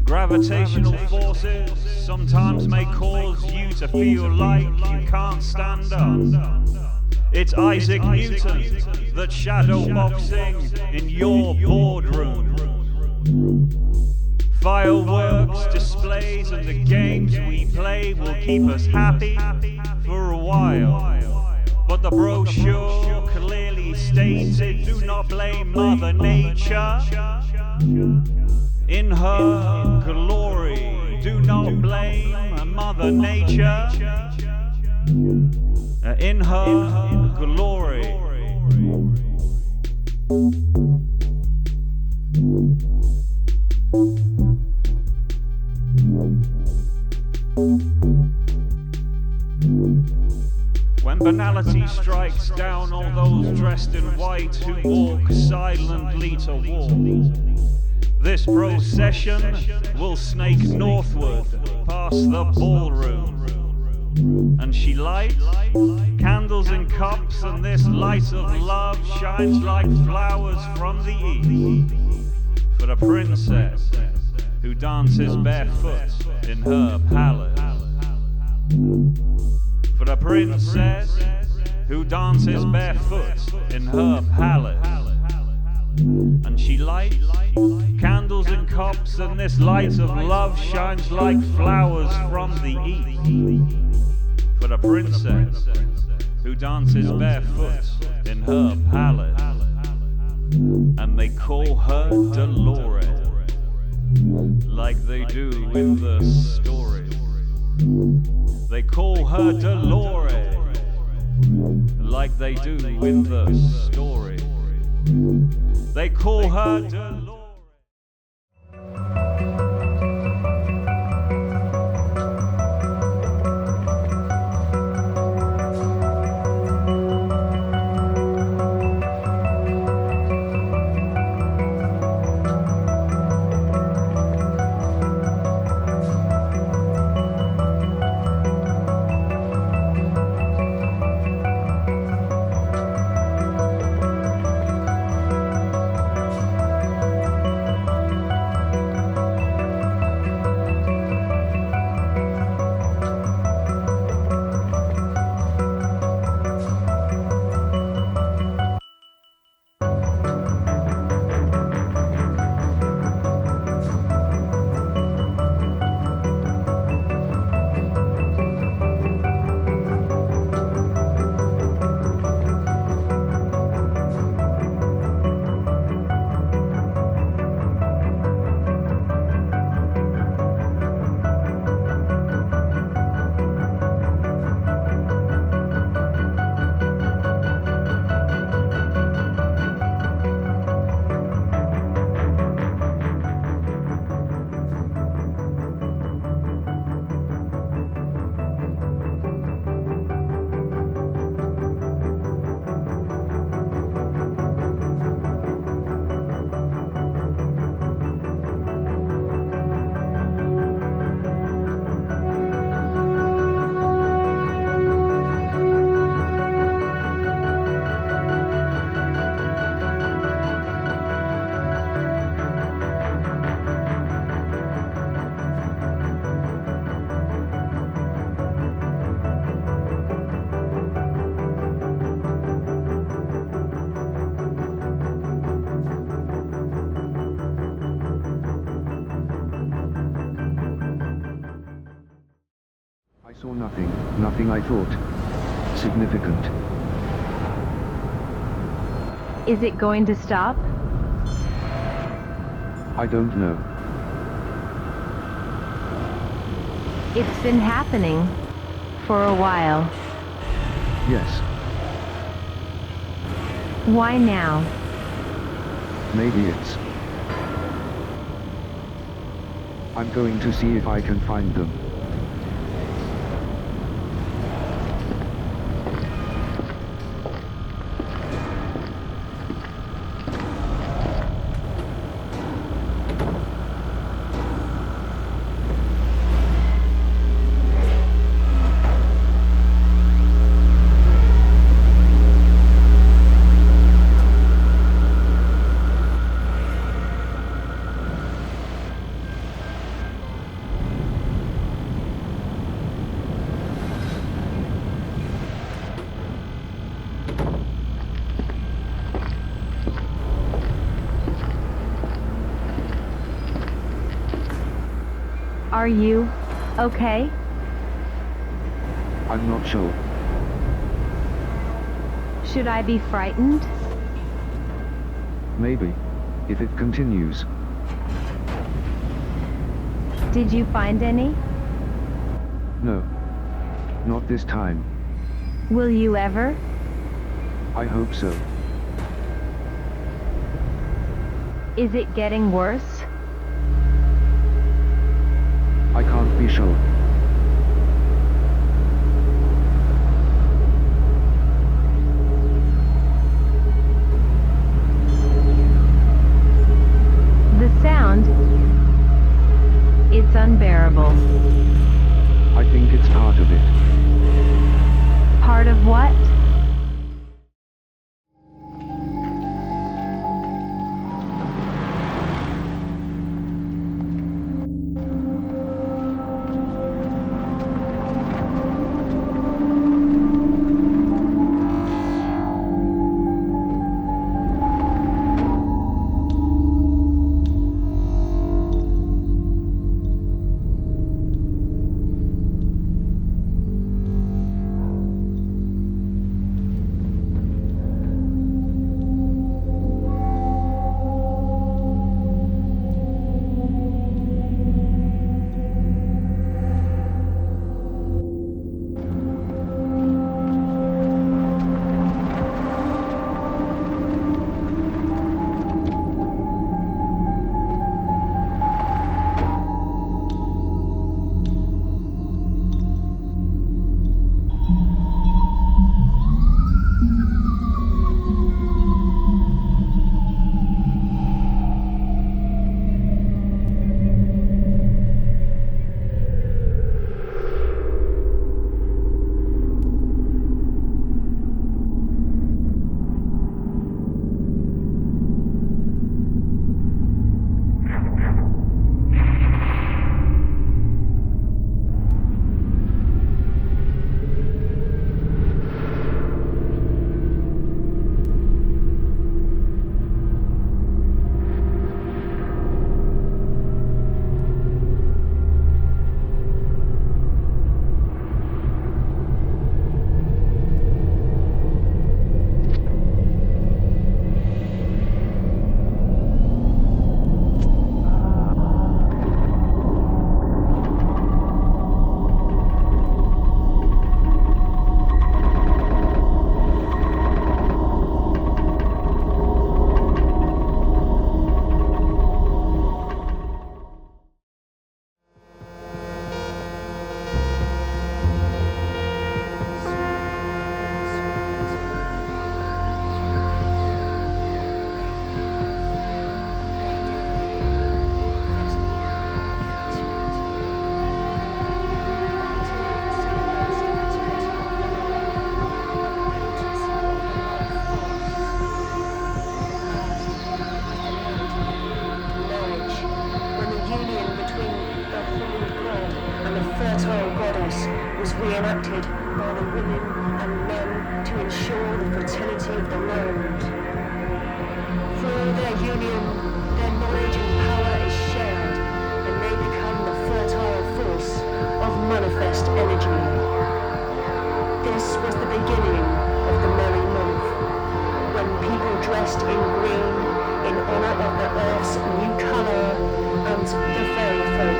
Gravitational forces sometimes may cause you to feel like you can't stand up. It's Isaac Newton that's shadow boxing in your boardroom. Fireworks, displays, and the games we play will keep us happy for a while. But the brochure clearly stated, do not blame Mother Nature. In her glory, do not blame Mother Nature. In her glory. When banality strikes down all those dressed in white who walk silently to war, this procession will snake northward past the ballroom. And she lights candles in cups, and this light of love shines like flowers from the east for the princess who dances barefoot in her palace. For the princess who dances barefoot in her palace. And she lights candles in cups, and this light of love shines like flowers from the east for the princess who dances barefoot in her palace. And they call her Dolores, like they do in the story. They call her Dolores, like they do in the story. They call her Dolores. I saw nothing I thought significant. Is it going to stop? I don't know. It's been happening for a while. Yes. Why now? Maybe it's... I'm going to see if I can find them. Are you okay? I'm not sure. Should I be frightened? Maybe. If it continues. Did you find any? No. Not this time. Will you ever? I hope so. Is it getting worse? I can't be sure. The sound, it's unbearable. I think it's part of it. Part of what? Was reenacted by the women and men to ensure the fertility of the land. Through their union, their knowledge and power is shared, and they become the fertile force of manifest energy. This was the beginning of the merry month, when people dressed in green in honor of the earth's new color and the fairy folk,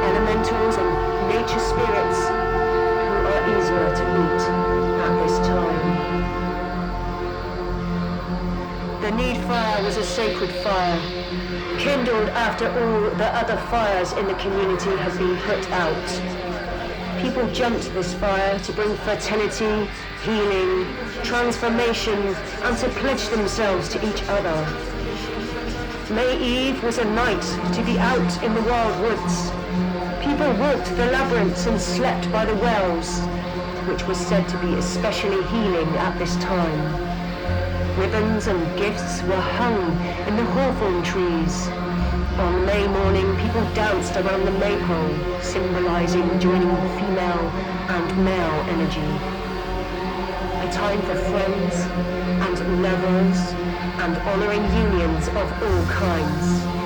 elementals and nature spirits who are easier to meet at this time. The need fire was a sacred fire, kindled after all the other fires in the community had been put out. People jumped this fire to bring fertility, healing, transformation, and to pledge themselves to each other. May Eve was a night to be out in the wild woods. People walked the labyrinths and slept by the wells, which was said to be especially healing at this time. Ribbons and gifts were hung in the hawthorn trees. On May morning, people danced around the maypole, symbolizing joining female and male energy. A time for friends and lovers and honoring unions of all kinds.